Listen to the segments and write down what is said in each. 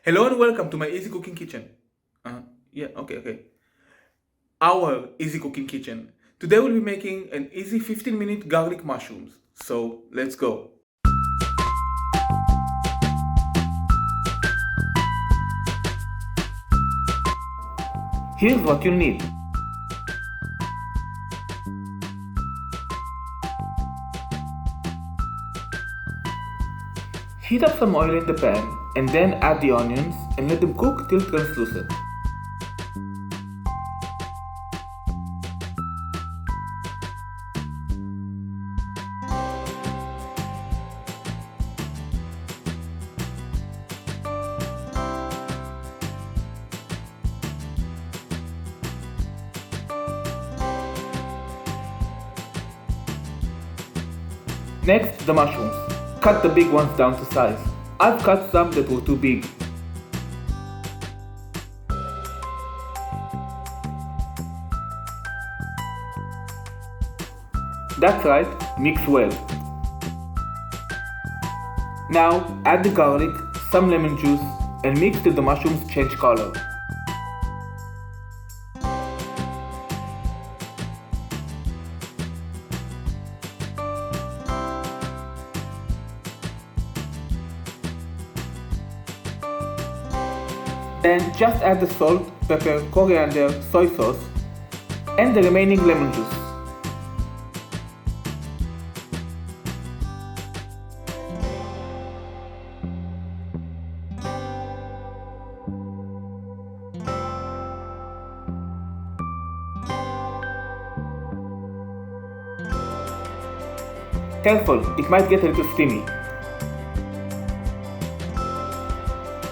Hello and welcome to my easy cooking kitchen. Okay. Our easy cooking kitchen. Today we'll be making an easy 15-minute garlic mushrooms. So let's go. Here's what you'll need. Heat up some oil in the pan and then add the onions and let them cook till translucent. Next, the mushrooms. Cut the big ones down to size. I've cut some that were too big. That's right, mix well. Now add the garlic, some lemon juice, and mix till the mushrooms change color. Then just add the salt, pepper, coriander, soy sauce, and the remaining lemon juice. Careful, it might get a little steamy.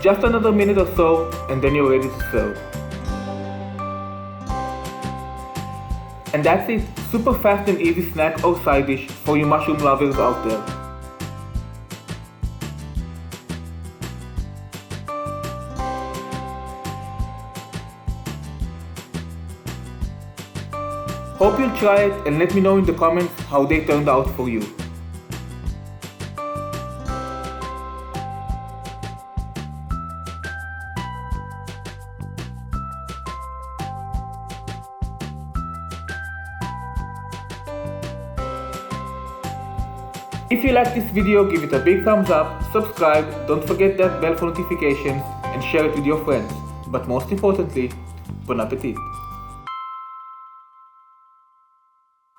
Just another minute or so, and then you're ready to serve. And that's it, super fast and easy snack or side dish for you mushroom lovers out there. Hope you'll try it and let me know in the comments how they turned out for you. If you like this video, give it a big thumbs up, subscribe, don't forget that bell for notifications, and share it with your friends. But most importantly, bon appetit!